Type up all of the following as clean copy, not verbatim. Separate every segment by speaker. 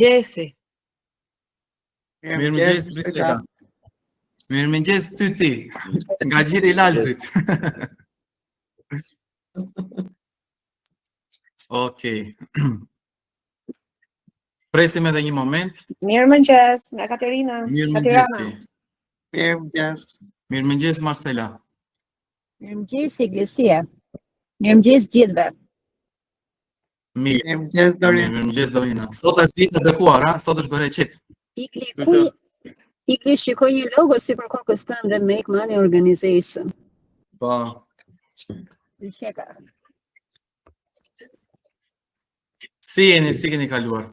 Speaker 1: Gjesi.
Speaker 2: Mirëmëngjes Brisela. Mirëmëngjes ty. Nga Gjiri i Lalësit. Okej. Presim edhe një moment.
Speaker 3: Mirëmëngjes, nga Katerina.
Speaker 2: Mirëmëngjes.
Speaker 4: Mirëmëngjes.
Speaker 2: Mirëmëngjes Marcela.
Speaker 5: Mirëmëngjes Iglesia. Mirëmëngjes gjithëve.
Speaker 4: Mirëmëngjes Dorina.
Speaker 2: Mirëmëngjes Dorina. Sot është ditë e bekuar, a? Sot është bërë qit.
Speaker 5: Ikli shikoj një logo si për kokës tënde dhe Make Money Organization.
Speaker 2: Po.
Speaker 5: Dhe sheka.
Speaker 2: Si keni kaluar?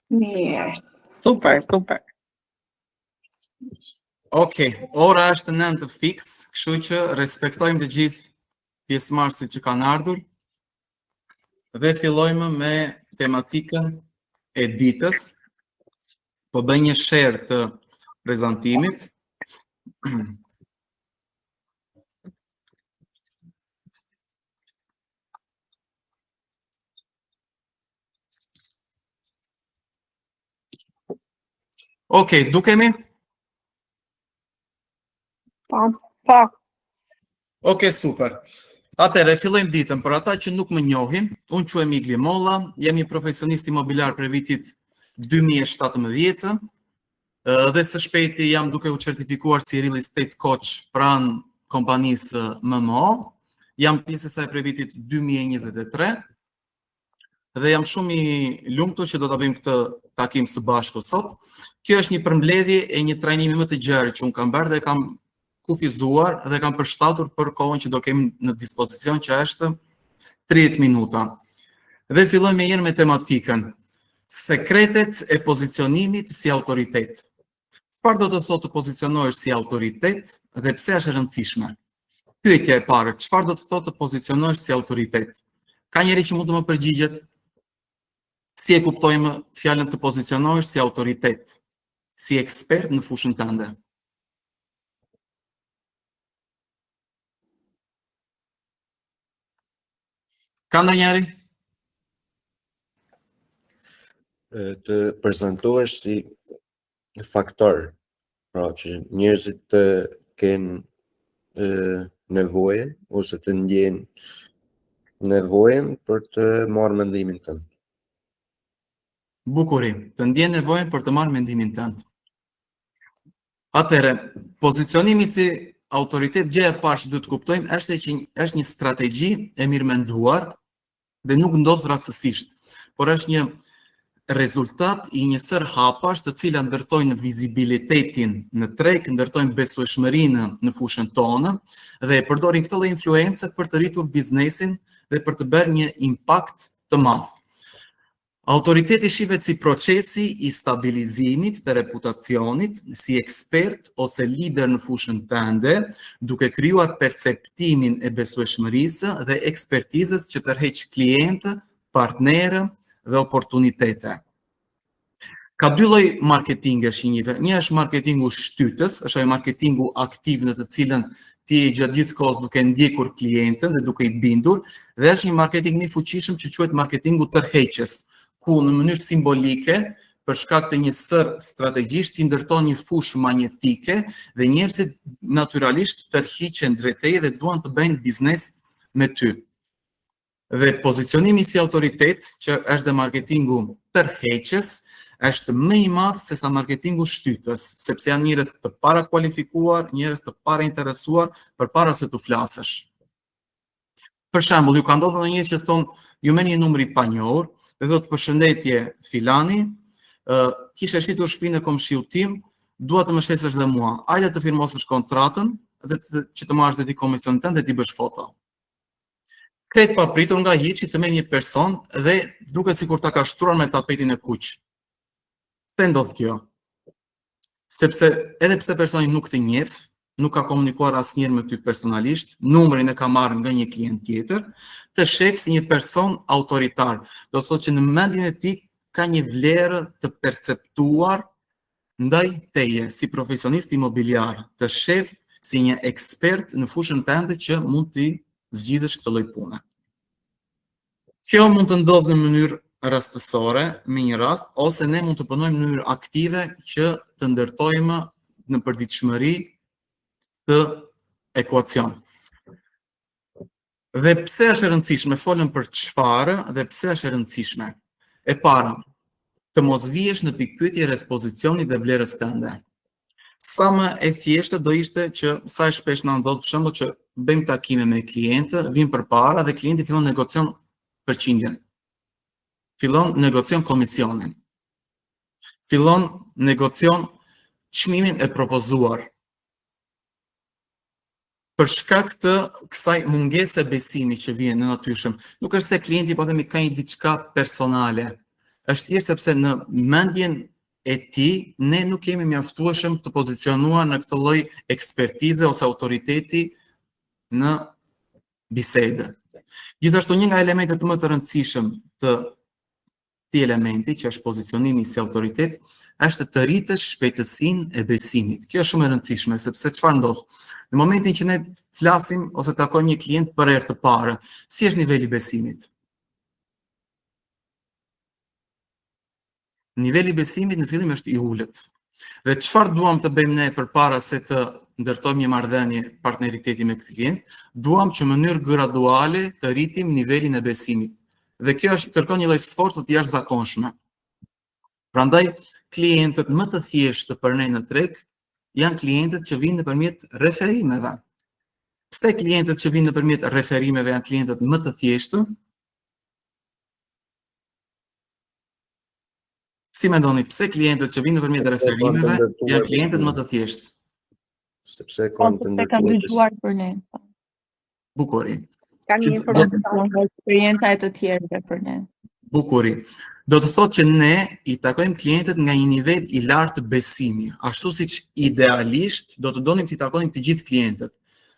Speaker 3: Mirë.
Speaker 4: Super.
Speaker 2: Okej, ora është 9 fiks, kështu që respektojmë të gjithë pjesëmarrësit që kanë ardhur dhe fillojmë me tematikën e ditës. Po bëj një share të prezantimit. Okej, dukemi?
Speaker 3: Po.
Speaker 2: Okej, super. Atëherë, fillojmë ditën. Për ata që nuk më njohin, unë quhem Igli Molla, jam një profesionist imobiliar për vitit 2017 dhe së shpejti jam duke u certifikuar si real estate coach pranë kompanisë MMO. Jam pjesë e saj për vitit 2023 dhe jam shumë i lumtur që do ta bëjmë këtë takim së bashku sot. Kjo është një përmbledhje e një trajnimi më të gjerë që unë kam bërë dhe kam kufizuar dhe kam përshtatur për kohën që do kemi në dispozicion, që është 30 minuta. Dhe fillojmë me tematikën sekretet e pozicionimit si autoritet. Çfarë do të thotë të pozicionohesh si autoritet dhe pse është e rëndësishme? Pyetja e parë, çfarë do të thotë të pozicionohesh si autoritet? Ka njëri që mund të më përgjigjet? Si e kuptojmë fjalën të pozicionohesh si autoritet, si ekspert në fushën tënde? Ka ndonjëri?
Speaker 6: Të prezantohesh si faktor, pra që njerëzit të kenë nevojë ose të ndjenë nevojën për të marrë mendimin tënd.
Speaker 2: Bukurim, të ndjenë nevojën për të marrë mendimin tënd. Atëherë, pozicionimi si autoritet, gjëja e parë që duhet të kuptojmë është që është një strategji e mirë menduar dhe nuk ndodh rastësisht, por është një rezultat i një sër hapash të cilat ndërtojnë vizibilitetin në treg, ndërtojnë besueshmërinë në fushën tonë dhe e përdorin këtë lloj influencë për të rritur biznesin dhe për të bërë një impakt të madh. Autoriteti shihet si procesi i stabilizimit të reputacionit, si ekspert ose lider në fushën tënde, duke krijuar perceptimin e besueshmërisë dhe ekspertizës që tërheq klientë, partnerë dhe oportunitete. Ka dy lloj marketingesh që njihet. Një është marketingu shtytës, është ai marketingu aktiv në të cilën ti je gjatë gjithë kohës duke ndjekur klientën dhe duke i bindur, dhe është një marketing më i fuqishëm që quhet marketingu tërheqës, ku në mënyrë simbolike, për shkak të një sër strategjish, ti ndërton një fushë magnetike dhe njerëzit natyralisht tërhiqen drejt teje dhe duan të bëjnë biznes me ty. Dhe pozicionimi si autoritet, që është dhe marketingu tërheqës, është më i madh se sa marketingu shtytës, sepse janë njerëz të parakualifikuar, njerëz të parainteresuar përpara se të flasësh. Për shembull, ju ka ndodhur ndonjëherë që thonë, ju merr një numër i panjohur dhe thotë përshëndetje filani, kishe shitur shtëpinë e komshiut tim, dua të më shesësh dhe mua. Hajde të firmosësh kontratën dhe që të marrësh dhe ti komisionin tënd dhe ti bësh foto. Kretë papritur nga hiçi të merr një person dhe duket sikur ta ka shtruar me tapetin e kuq. Pse ndodh kjo? Sepse edhe pse personi nuk të njeh, nuk ka komunikuar asnjëherë me ty personalisht, numrin e ka marrë nga një klient tjetër, të sheh si një person autoritar. Do të thotë që në mendjen e tij ka një vlerë të perceptuar ndaj teje si profesionist imobiliar, të sheh si një ekspert në fushën tënde që mund të zgjidhësh këtë lloj pune. Kjo mund të ndodhë në mënyrë rastësore me një rast, ose ne mund të punojmë në mënyrë aktive që të ndërtojmë në përditshmëri të ekuacion. Dhe pse është e rëndësishme, folëm për çfarë dhe pse është e rëndësishme. E para, të mos vihesh në pikpyetje rreth pozicionit dhe vlerës tënde. Sa më e thjeshtë do ishte që sa e shpesh na ndodh për shembull që bëjmë takime me klientë, vijnë përpara dhe klienti fillon negocion përqindjen. Fillon negocion komisionin. Fillon negocion çmimin e propozuar. Për shkak të kësaj mungese besimi që vjen në natyrshëm, nuk është se klienti po themi ka një diçka personale. Është thjesht sepse në mendjen e tij ne nuk jemi mjaftueshëm të pozicionuar në këtë lloj ekspertize ose autoriteti në bisedë. Gjithashtu një nga elementet më të rëndësishëm të këtij elementi, që është pozicionimi si autoritet, është të rritësh shpejtësinë e besimit. Kjo është shumë e rëndësishme, sepse çfarë ndodh? Në momentin që ne flasim ose takojmë një klient për herë të parë, si është niveli i besimit? Niveli i besimit në fillim është i ulët. Dhe çfarë duam të bëjmë ne përpara se të ndërtojmë një marrëdhënie partneriteti me klient? Duam që në mënyrë graduale të rritim nivelin e besimit. Dhe kjo kërkon një lloj sforci të jashtëzakonshme. Prandaj klientët më të thjeshtë për ne në treg janë klientët që vinë nëpërmjet referimeve. Pse klientët që vinë nëpërmjet referimeve janë klientët më të thjeshtë? Si mendoni, pse klientët që vinë nëpërmjet referimeve janë klientët më të thjeshtë?
Speaker 6: Sepse kanë të
Speaker 1: Se kanë dëgjuar për ne.
Speaker 2: Bukuri.
Speaker 3: Ka një informacion.
Speaker 1: Eksperjenca e të tjerëve për ne.
Speaker 2: Bukuri. Do të thotë që ne i takojmë klientët nga një nivel i lartë besimi, ashtu siç idealisht do të donim të i takonim të gjithë klientët.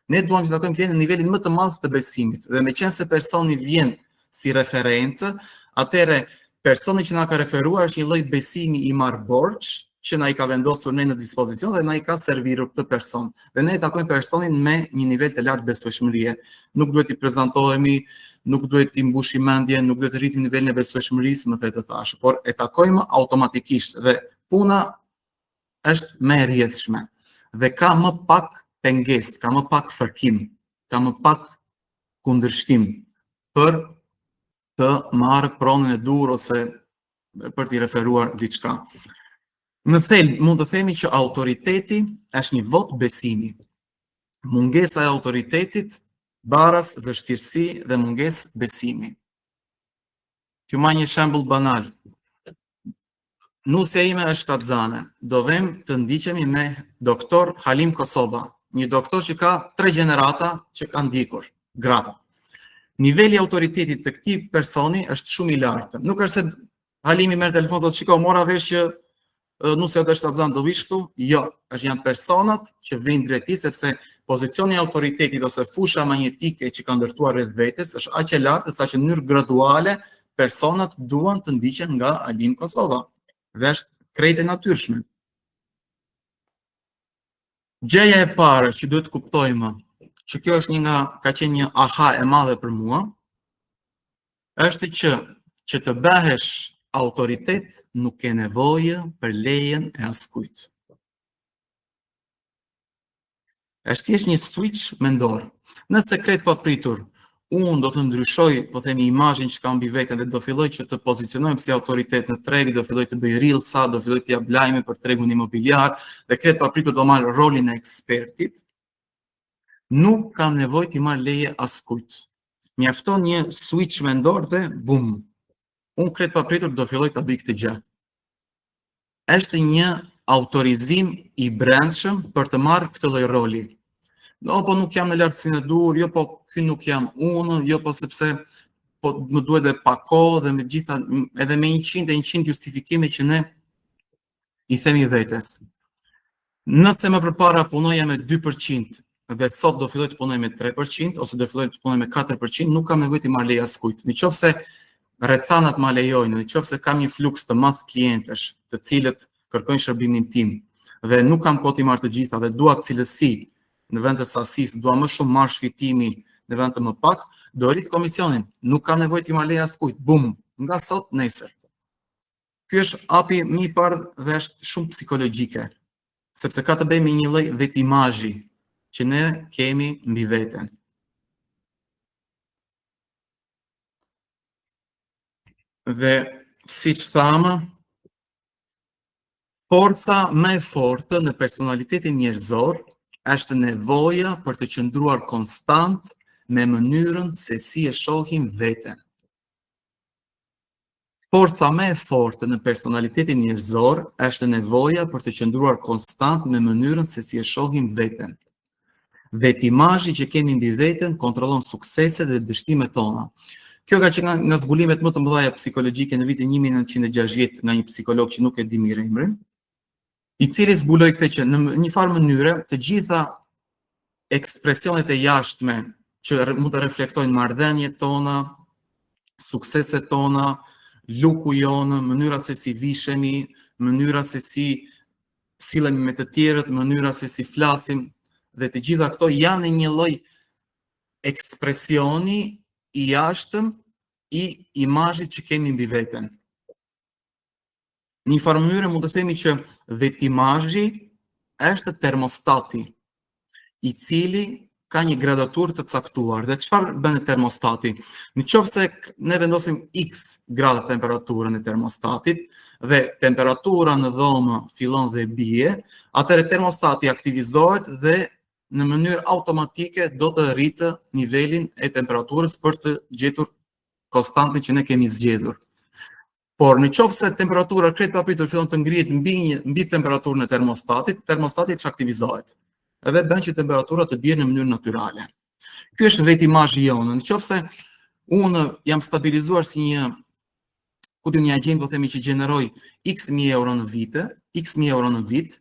Speaker 2: Ne duam të takojmë klientët në nivelin më të madh të besimit, dhe meqense personi vjen si referencë, atëherë personi që na ka referuar është një lloj besimi i marr borxh, që na i ka vendosur ne në dispozicion dhe na i ka servirur këtë person. Dhe ne takojmë personin me një nivel të lartë besueshmërie. Nuk duhet i prezantohemi, nuk duhet i mbushim mendjen, nuk duhet të rritim nivelin e besueshmërisë, më the të thashë, por e takojmë automatikisht dhe puna është më e rrjedhshme dhe ka më pak pengesë, ka më pak fërkim, ka më pak kundërshtim për të marrë pronën e dur ose për t'i referuar diçka. Në thelb, mund të themi që autoriteti është një vot besimi. Mungesa e autoritetit baras vështirësi dhe mungesë besimi. T'ju marr një shembull banal. Nusja ime është shtatzane. Do vem të ndiqemi me doktor Halim Kosova, një doktor që ka 3 gjenerata që ka ndjekur, gra. Niveli i autoritetit të këtij personi është shumë i lartë. Nuk është se Halimi merr telefon dhe thotë, "Shiko, mora vesh që nusja është shtatzan, do vish këtu?" Jo, janë personat që vijnë drejt tij sepse pozicioni i autoritetit ose fusha magnetike që ka ndërtuar rreth vetes është aq e lartë saqë në mënyrë graduale personat duan të ndiqen nga Halim Kosova. Dhe është krejt e natyrshme. Gjëja e parë që duhet të kuptojmë, që kjo është ka qenë një aha e madhe për mua, është që të bëhesh autoritet nuk ke nevojë për lejen e askujt. Është thjesht një switch mendor. Nëse krejt pa pritur, unë do të ndryshoj, po themi, imazhin që kam mbi veten dhe do filloj që të pozicionohem si autoritet në treg, do filloj të bëj reelsa, do filloj të jap lajme për tregun imobiliar dhe krejt pa pritur do marr rolin e ekspertit, nuk kam nevojë të marr leje askujt. Mjafton një switch mendor dhe bum. Unë krejt pa pritur do filloj të bëj këtë gjë. Është një autorizim i brendshëm për të marrë këtë lloj roli. No, po nuk jam në lartësinë e dur, jo po ky nuk jam unë, jo po sepse po më duhet dhe pa kohë dhe me gjitha edhe me 100 justifikime që ne i themi vetes. Nëse më përpara punoja me 2% dhe sot do filloj të punoj me 3% ose do filloj të punoj me 4%, nuk kam nevojë të marr leje askujt. Nëse rrethanat ma lejojnë, nëse kam një fluks të madh klientësh, të cilët kërkojnë shërbimin tim dhe nuk kam kohë të marr të gjitha dhe dua cilësi në vend të sasisë, dua më shumë marrë shfitimi në vend të më pak, do rrit komisionin. Nuk kam nevojë të marr leje askujt. Bum, nga sot nesër. Ky është hapi më i parë dhe është shumë psikologjike, sepse ka të bëjë me një lloj vetimazhi që ne kemi mbi veten. Dhe siç thamë, forca më e fortë në personalitetin njerëzor është nevoja për të qëndruar konstant me mënyrën se si e shohim veten. Forca më e fortë në personalitetin njerëzor është nevoja për të qëndruar konstant me mënyrën se si e shohim veten. Vetimazhi që kemi mbi veten kontrollon sukseset dhe dështimet tona. Kjo ka qenë nga zbulimet më të mëdha psikologjike në vitin 1960 nga një psikolog që nuk e di mirë emrin, i cili zbuloi këtë që në një farë mënyre të gjitha ekspresionet e jashtme që mund të reflektojnë marrëdhëniet tona, sukseset tona, luku jonë, mënyra se si vishemi, mënyra se si sillemi me të tjerët, mënyra se si flasim, dhe të gjitha këto janë një lloj ekspresioni i jashtëm i imazhit që kemi mbi veten. Në një farë mënyre mund të themi që vetimazhi është termostati, i cili ka një gradaturë të caktuar. Dhe çfarë bën termostati? Nëse ne vendosim x gradë temperaturën e termostatit dhe temperatura në dhomë fillon dhe bie, atëherë termostati aktivizohet dhe në mënyrë automatike do të rritë nivelin e temperaturës për të gjetur konstantin që ne kemi zgjedhur. Por nëse temperatura krejt papritur fillon të ngrihet mbi temperaturën e termostatit, termostati çaktivizohet. Edhe bën që temperatura të bie në mënyrë natyrale. Ky është vetimazhi jonë. Nëse unë jam stabilizuar si një agent, po themi që gjeneroj x mijë euro në vit,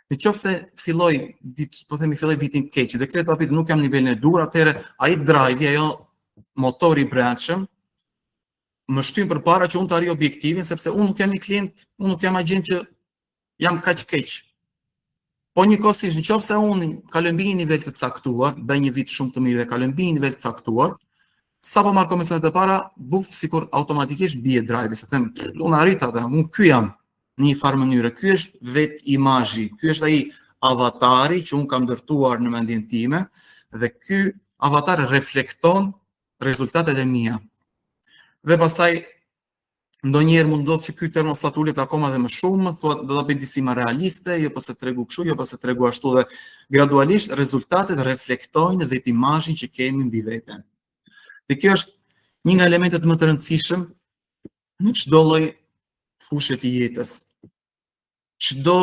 Speaker 2: nëse filloj vitin keq dhe krejt papritur nuk jam nivelin e dur, atëherë ai drive, ajo motori i brendshëm më shtyn përpara që unë të arrij objektivin, sepse unë nuk jam një klient, unë nuk jam agent që jam kaq keq. Po njëkohësisht, nëse unë kaloj mbi një nivel të caktuar, bëj një vit shumë të mirë dhe kaloj mbi një nivel të caktuar, sapo marr komisionet e para, sikur automatikisht bie drive, se them, unë arrit atë, unë ky jam në një farë mënyrë. Ky është vetimazhi, ky është ai avatari që unë kam ndërtuar në mendjen time, dhe ky avatar reflekton rezultatet e mia. Dhe pastaj ndonjëherë mund ndodhë që ky termostat ulet akoma dhe më shumë, thuat do ta bëj disi më realiste, jo pse tregu kështu, jo pse tregu ashtu, dhe gradualisht rezultatet reflektojnë vetimazhin që kemi mbi veten. Dhe kjo është një nga elementet më të rëndësishëm në çdo lloj fushë të jetës. Çdo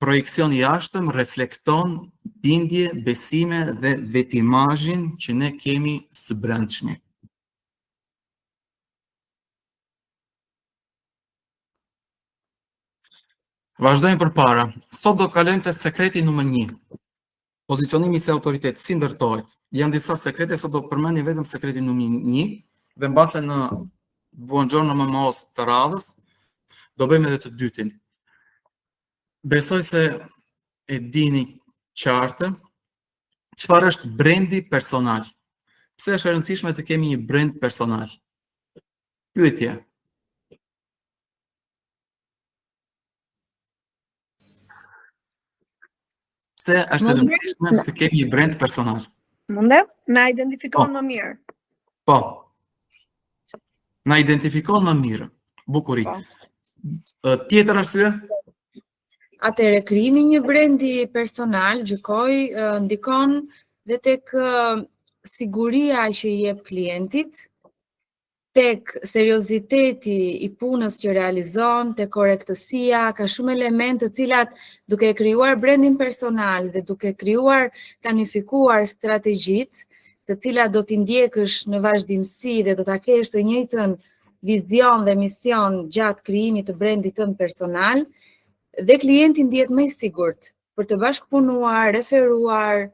Speaker 2: projekcion i jashtëm reflekton bindje, besime dhe vetimazhin që ne kemi së brendshmi. Vazhdojmë përpara. Sot do kalojmë te sekreti numër 1. Pozicionimi si autoritet, si ndërtohet. Janë disa sekrete, sot do përmendim vetëm sekretin numër 1 dhe mbase në buongiorno mamos të radhës do bëjmë edhe të dytin. Besoj se e dini qartë çfarë është brendi personal. Pse është e rëndësishme të kemi një brend personal? Pyetje. Pse është e rëndësishme të kemi një brend personal?
Speaker 3: Mundem? Na identifikon më mirë.
Speaker 2: Po. Na identifikon më mirë. Bukuri. Tjetër arsye?
Speaker 1: Atëherë krijimi një brendi personal, gjykoj, ndikon dhe tek siguria që i jep klientit, tek serioziteti i punës që realizon, tek korrektësia, ka shumë elemente të cilat duke krijuar brendin personal dhe duke krijuar, planifikuar strategjit, të cilat do t'i ndjekësh në vazhdimsi dhe do ta kesh të njëjtën vizion dhe mision gjatë krijimit të brendit tënd personal, dhe klienti ndihet më i sigurt për të bashkëpunuar, referuar,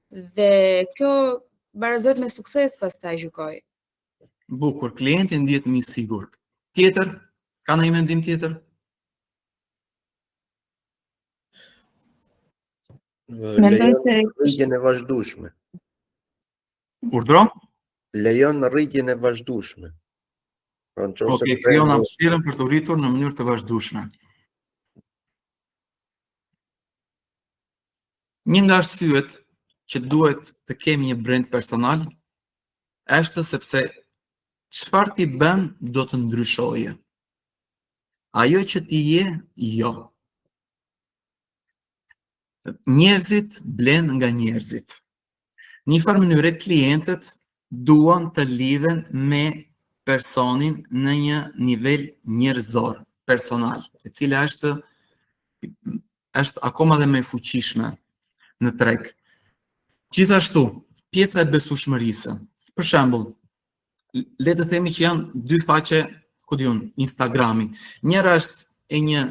Speaker 1: dhe kjo barazohet me sukses pastaj gjykoj.
Speaker 2: Bukur, klienti ndihet më i sigurt. Tjetër, ka ndonjë mendim tjetër?
Speaker 1: Mendoj se
Speaker 6: Rritjen e vazhdueshme.
Speaker 2: Urdhro?
Speaker 6: Lejon rritjen e vazhdueshme. Pra nëse
Speaker 2: krijon hapësirën për të rritur në mënyrë të vazhdueshme. Një nga arsyet që duhet të kemi një brand personal është sepse çfarë ti bën do të ndryshojë. Ajo që ti je, jo. Njerëzit blen nga njerëzit. Një farë mënyre klientët duan të lidhen me personin në një nivel njerëzor, personal, e cila është akoma dhe më e fuqishme në treg. Gjithashtu, pjesa e besueshmërisë. Për shembull, le të themi që janë dy faqe, ku diun, Instagrami. Njëra është e një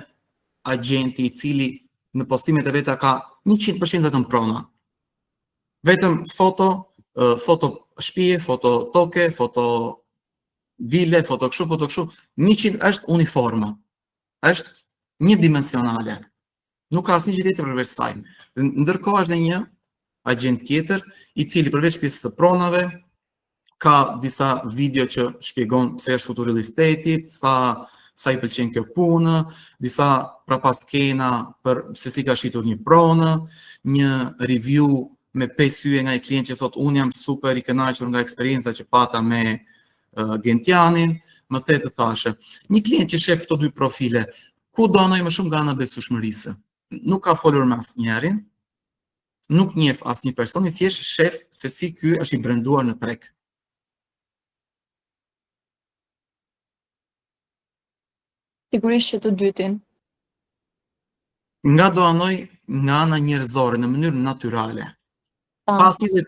Speaker 2: agenti i cili në postimet e veta ka 100% vetëm prona. Vetëm foto shtëpie, foto toke, foto vile, foto kështu, 100 është uniforma. Është një-dimensionale. Nuk ka asnjë gjë tjetër përveç saj. Ndërkohë është një agent tjetër i cili përveç pjesës së pronave ka disa video që shpjegon se është futur real estate-it, sa i pëlqen kjo punë, disa prapaskena për se si ka shitur një pronë, një review me 5 syje nga i klient që thot unë jam super i kënaqur nga eksperienca që pata me Gentianin, më the të thashe. Një klient që shef këto dy profile, ku do anoj më shumë nga ana e besueshmërisë? Nuk ka folur me asnjërin, nuk njeh asnjë person, i thjesht shef se si ky është i brenduar në treg.
Speaker 7: Sigurisht që të dytin.
Speaker 2: Nga do anoj nga ana njerëzore, në mënyrë natyrale. Pas një lloj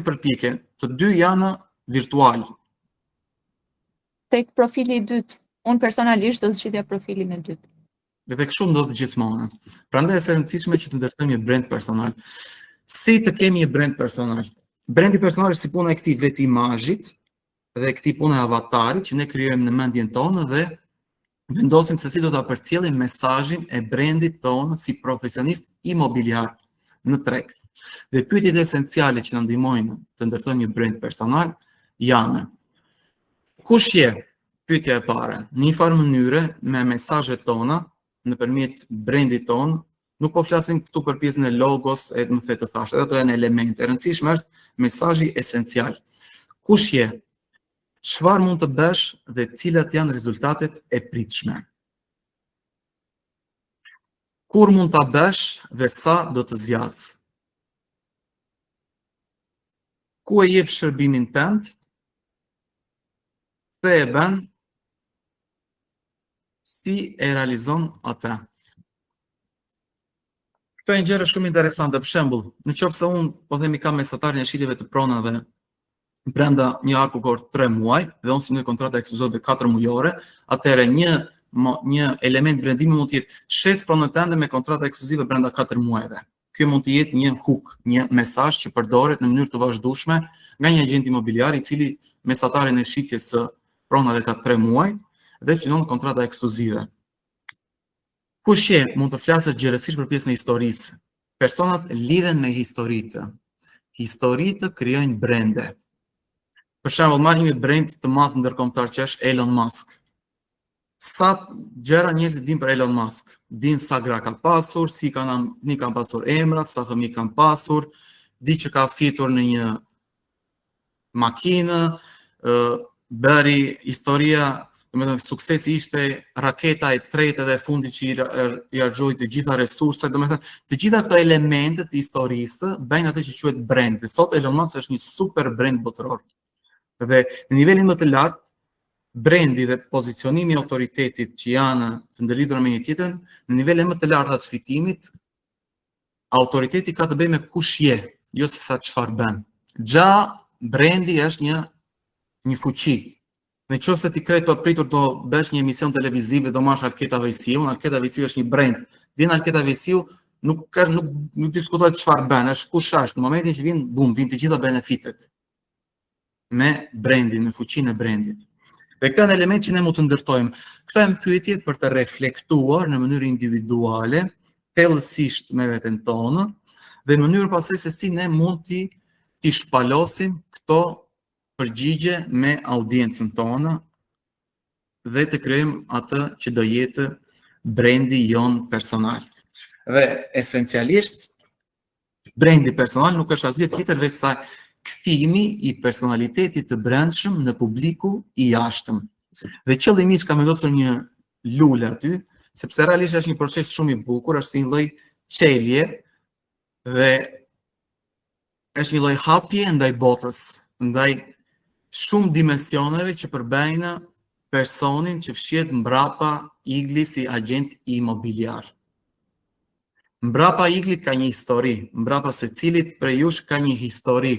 Speaker 2: përpjekje, të dy janë virtual.
Speaker 7: Tek profili i dytë, unë personalisht do zgjidhja profilin e dytë.
Speaker 2: Dhe kështu ndodh gjithmonë. Prandaj është e rëndësishme që të ndërtojmë një brand personal. Si të kemi një brand personal? Brandi personal është si puna e këtij vetë imazhit dhe këtij pune avatarit që ne krijojmë në mendjen tonë dhe vendosim se si do ta përcjellim mesazhin e brandit tonë si profesionist imobiliar në treg. Dhe pyetjet esenciale që na ndihmojnë të ndërtojmë një brand personal janë: kush je? Pyetja e parë. Në një farë mënyre me mesazhet tona nëpërmjet brandit ton, nuk po flasim këtu për pjesën e logos, e më the të thash, edhe ato janë elemente. E rëndësishme është mesazhi esencial. Kush je? Çfarë mund të bësh dhe cilat janë rezultatet e pritshme? Kur mund ta bësh dhe sa do të zgjas? Ku e jep shërbimin tënd? Se e bën? Si e realizon atë? Këto janë gjëra shumë interesante. Për shembull, nëse unë po themi kam mesatarin e shiljeve të pronave brenda një arku kohë 3 muaj dhe unë synoj kontrata ekskluzive 4 mujore, atëherë një element brandimi mund të jetë shes pronën tënde me kontrata ekskluzive brenda 4 muajve. Ky mund të jetë një hook, një mesazh që përdoret në mënyrë të vazhdueshme nga një agent imobiliar i cili mesatarin e shitjes së pronave ka 3 muaj dhe synon kontrata ekskluzive. Kush je? Mund të flasësh gjerësisht për pjesën e historisë. Personat lidhen me historitë. Historitë krijojnë brende. Për shembull, marrim një brand të madh ndërkombëtar që është Elon Musk. Sa gjëra njerëzit dinë për Elon Musk? Dinë sa gra ka pasur, si kanë pasur emrat, sa fëmijë kanë pasur, di që ka fitur në një makinë, bëri historia. Domethënë suksesi ishte raketa e tretë dhe e fundit që i harxhoi të gjitha resurset, domethënë të gjitha këto elemente të historisë bëjnë atë që quhet brand. Dhe sot Elon Musk është një super brand botëror. Dhe në nivelin më të lartë, brendi dhe pozicionimi i autoritetit që janë të ndërlidhur me një tjetrën, në nivelin më të lartë të fitimit, autoriteti ka të bëjë me kush je, jo se sa çfarë bën. Brendi është një fuqi. Në qoftë se ti krejt pa pritur do bësh një emision televiziv dhe do marrësh Alketa Vejsiu, Alketa Vejsiu është një brand. Vjen Alketa Vejsiu, nuk diskutohet çfarë bën, është kush është. Në momentin që vin të gjitha benefitet me brandin, me fuqinë e brandit. Dhe këto janë elementë që ne mund të ndërtojmë. Këto janë pyetje për të reflektuar në mënyrë individuale, thellësisht me veten tonë, dhe në mënyrë pastaj se si ne mund t'i shpalosim këto përgjigje me audiencën tonë dhe të krijojmë atë që do jetë brendi jon personal. Dhe esencialisht brendi personal nuk është asgjë tjetër veç sa kthimi i personalitetit të brendshëm në publiku i jashtëm. Dhe qëllimisht kam vendosur një lule aty, sepse realisht është një proces shumë i bukur, është një lloj çelje dhe është një lloj hapje ndaj botës, ndaj shumë dimensioneve që përbejnë personin që fshihet mbrapa iglit si agent imobiliar. Mbrapa iglit ka një histori, mbrapa secilit prej jush ka një histori.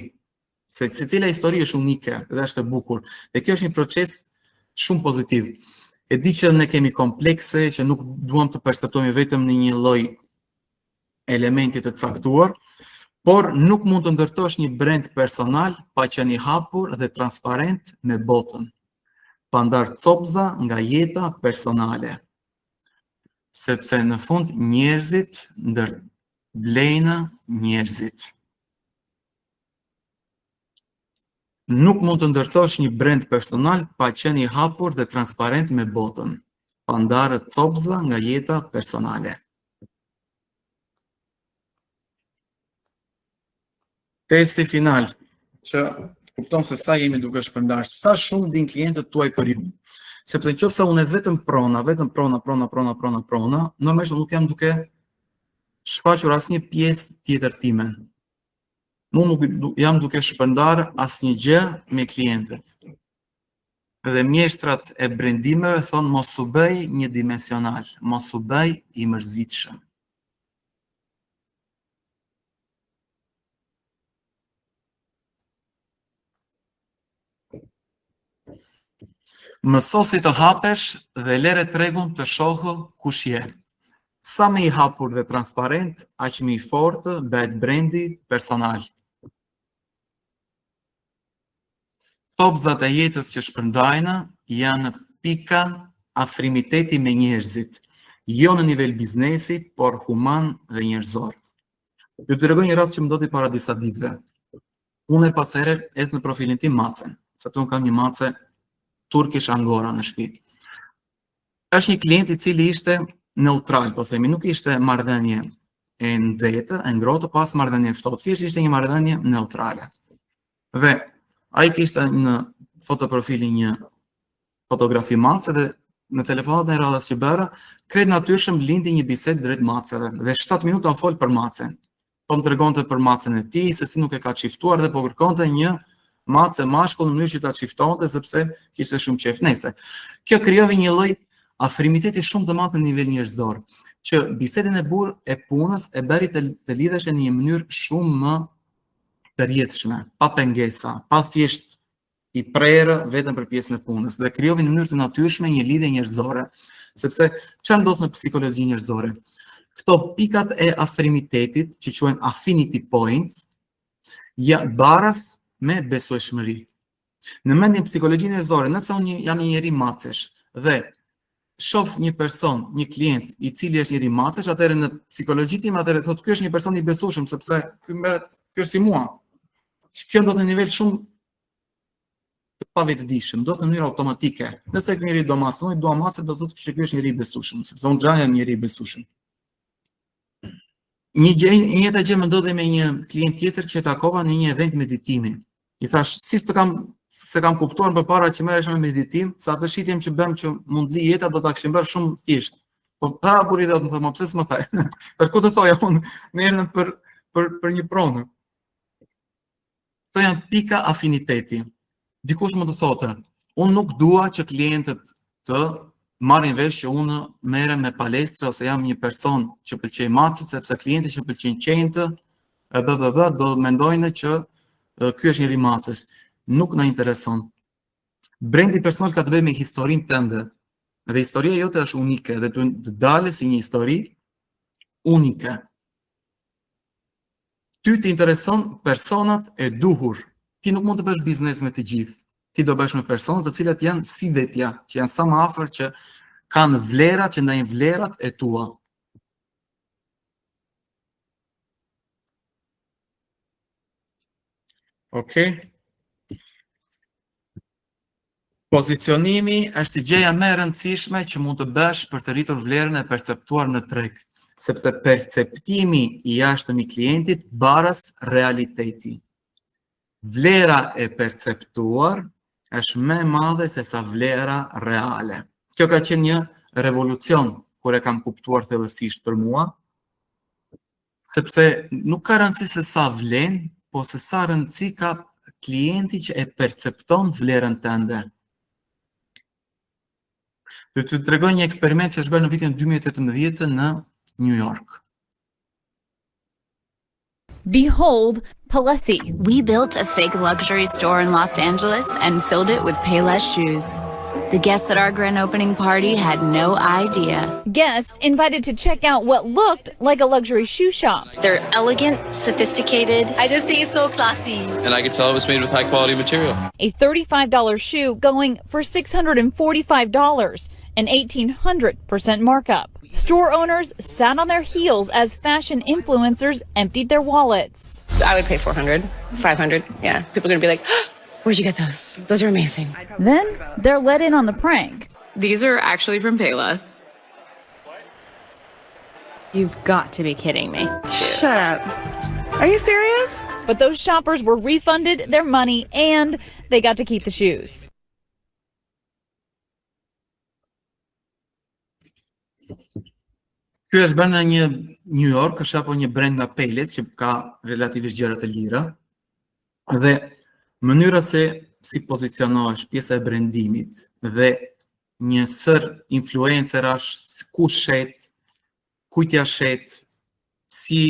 Speaker 2: Secila histori është unike dhe është e bukur. Dhe kjo është një proces shumë pozitiv. E di që ne kemi komplekse, që nuk duam të perceptojmë vetëm në një lloj elementi të caktuar, por nuk mund të ndërtosh një brand personal pa qenë i hapur dhe transparent me botën, pa ndarë copza nga jeta personale. Sepse në fund njerëzit blejnë njerëzit. Nuk mund të ndërtosh një brand personal pa qenë i hapur dhe transparent me botën, pa ndarë copza nga jeta personale. Testi final, që kupton se sa jemi duke shpërndarë, sa shumë din klientët tuaj për ju. Sepse nëse unë vetëm prona, normalisht nuk jam duke shfaqur asnjë pjesë tjetër time. Unë nuk jam duke shpërndarë asnjë gjë me klientët. Dhe mjeshtrat e brendimeve thonë mos u bëj një dimensional, mos u bëj i mërzitshëm. Mëso si të hapesh dhe lere tregun të shohë kush je. Sa më i hapur dhe transparent, aq më i fortë bëhet brendi personal. Copzat e jetës që shpërndajnë janë pika afrimiteti me njerëzit, jo në nivel biznesi, por human dhe njerëzor. Ju të tregoj një rast që më ndodhi para disa ditëve. Unë pas here ec në profilin tim macen, sepse unë kam një mace Turkish Angora në shtëpi. Është një klient i cili ishte neutral, po themi, nuk ishte marrëdhënie e nxehtë, e ngrohtë, pas marrëdhënie ftohtë, thjesht ishte një marrëdhënie neutrale. Dhe ai kishte në fotoprofilin një fotografi mace dhe në telefonat e radhës që bëra, krejt natyrshëm lindi një bisedë drejt maceve dhe 7 minuta fol për macen. Po më tregonte për macen e tij, se si nuk e ka çiftuar dhe po kërkonte një mace mashkull në mënyrë që ta çiftonte sepse kishte shumë qejf. Nëse kjo krijovi një lloj afrimiteti shumë të madh në nivel njerëzor, që bisedën e punës e bëri të lidhesh në një mënyrë shumë më të rrjedhshme, pa pengesa, pa thjesht i prerë vetëm për pjesën e punës, dhe krijovi në mënyrë të natyrshme një lidhje njerëzore, sepse çfarë ndodh në psikologji njerëzore? Këto pikat e afrimitetit, që quhen affinity points, baras me besueshmëri. Në mendjen psikologjisë njerëzore, nëse unë jam një njeri macesh dhe shoh një person, një klient i cili është njëri macesh, atëherë në psikologjinë time atëherë thotë ky është një person i besueshëm sepse ky është si mua. Kjo ndodh në nivel shumë të pavetëdijshëm, ndodh në mënyrë automatike. Nëse ky njeri do macë, unë dua macë, do thotë që ky është njeri i besueshëm, sepse unë gjaj jam njeri i besueshëm. Një gjë më ndodhi me një klient tjetër që takova në një event meditimi. I thash, se kam kuptuar përpara që merresh me meditim, sa atë shitjem që bëm që mundzi jeta do ta kishim bërë shumë thjesht. Po pa buri do të them, pse s'më the? Për ku të thoja unë, më erdhën për një pronë. Këto janë pika afiniteti. Dikush më të thotë, unë nuk dua që klientët të marrin vesh që unë merrem me palestra ose jam një person që pëlqej macet, sepse klientët që pëlqejnë qentë, do mendojnë që ky është njëri macës. Nuk na intereson. Brendi personal ka të bëjë me historinë tënde. Dhe historia jote është unike dhe të dalë si një histori unike. Ty të intereson personat e duhur. Ti nuk mund të bësh biznes me të gjithë. Ti do bësh me personat të cilat janë si vetja, që janë sa më afër, që kanë vlerat, që ndajnë vlerat e tua. Okej? Pozicionimi është gjëja më e rëndësishme që mund të bësh për të rritur vlerën e perceptuar në treg, sepse perceptimi i jashtëm i klientit baras realiteti. Vlera e perceptuar është më e madhe se sa vlera reale. Kjo ka qenë një revolucion kur e kam kuptuar thellësisht për mua, sepse nuk ka rëndësi se sa vlen, po se sa rëndësi ka klienti që e percepton vlerën tënde. Do t'ju tregoj një eksperiment që është bërë në vitin 2018 në New York.
Speaker 8: Behold, Palessi.
Speaker 9: We built a fake luxury store in Los Angeles and filled it with Payless shoes. The guests at our grand opening party had no idea.
Speaker 8: Guests invited to check out what looked like a luxury shoe shop.
Speaker 10: They're elegant, sophisticated.
Speaker 11: I just think it's so classy.
Speaker 12: And I could tell it was made with high quality material.
Speaker 8: A $35 shoe going for $645, an 1,800% markup. Store owners sat on their heels as fashion influencers emptied their wallets.
Speaker 11: I would pay $400, $500. Yeah, people are gonna be like, where'd you get those? Those are amazing.
Speaker 8: Then they're let in on the prank.
Speaker 13: These are actually from Payless.
Speaker 10: You've got to be kidding me.
Speaker 11: Shut up. Are you serious?
Speaker 8: But those shoppers were refunded their money and they got to keep the shoes.
Speaker 2: Ky është bërë në një New York, është apo një brand nga Payless që ka relativisht gjëra të lira. Dhe mënyra se si pozicionohesh, pjesa e brandimit dhe një sër influencerash, ku shet, kujt ja shet, si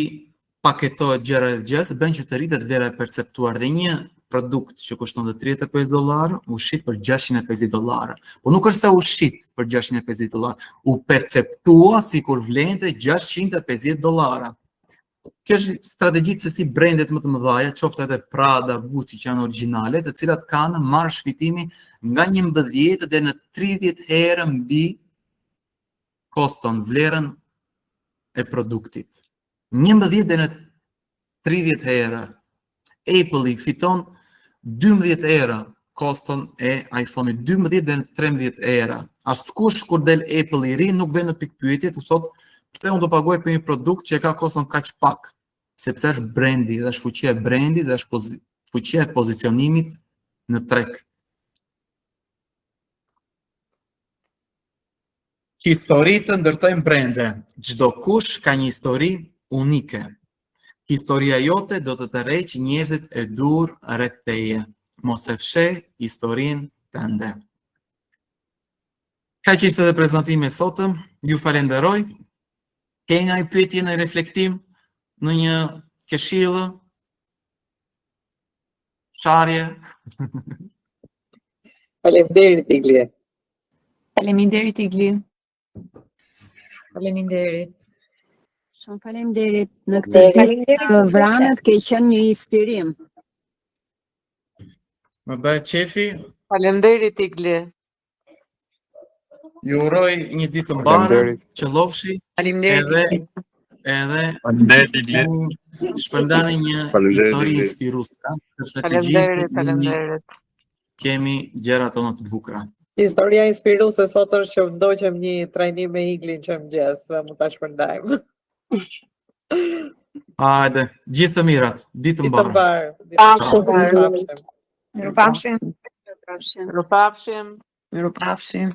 Speaker 2: paketohet gjëra e gjës, bën që të rritet vlera e perceptuar dhe një produkt që kushton $35 u shit për $650. Po nuk është se u shit për $650, u perceptua sikur vlente $650. Kjo është strategjitë se si brandet më të mëdha, qoftë edhe Prada, Gucci që janë origjinale, të cilat kanë marrë shfitimi nga 11 deri në 30 herë mbi koston, vlerën e produktit. 11 deri në 30 herë. Apple i fiton 12 era koston e iPhone-it, 12 dhe 13 era. Askush kur del Apple i ri nuk vjen në pikpyetje të thotë pse unë do paguaj për një produkt që e ka koston kaq pak, sepse është brendi, dhe është fuqia e brendit, dhe është fuqia e pozicionimit në treg. Historitë të ndërtojnë brende. Çdo kush ka një histori unike. Historia jote do të tërheqë njerëzit e dur rreth teje. Mos e fsheh historinë tënde. Kaq ishte edhe prezantimi i sotëm. Ju falenderoj. Keni një pyetje në reflektim, në një këshillë, sharje?
Speaker 4: Faleminderit Igli.
Speaker 7: Faleminderit Igli.
Speaker 1: Faleminderit.
Speaker 5: Shumë faleminderit. Në këtë ditë vranët ke qenë një inspirim.
Speaker 2: Më bëhet qefi.
Speaker 4: Faleminderit Igli.
Speaker 2: Ju uroj një ditë të mbarë, qëllofshi.
Speaker 4: Faleminderit.
Speaker 2: Edhe
Speaker 12: Faleminderit Igli.
Speaker 2: shpërndani një histori inspiruese, sepse të gjithë kemi gjërat tona të bukura.
Speaker 4: Historia inspiruese sot është që ndoqëm një trajnim me Iglin që mëngjes, dhe mund ta shpërndajmë.
Speaker 2: Hajde, gjithë të mirat, ditë të mbarë.
Speaker 3: Mirupafshim.
Speaker 4: Mirupafshim.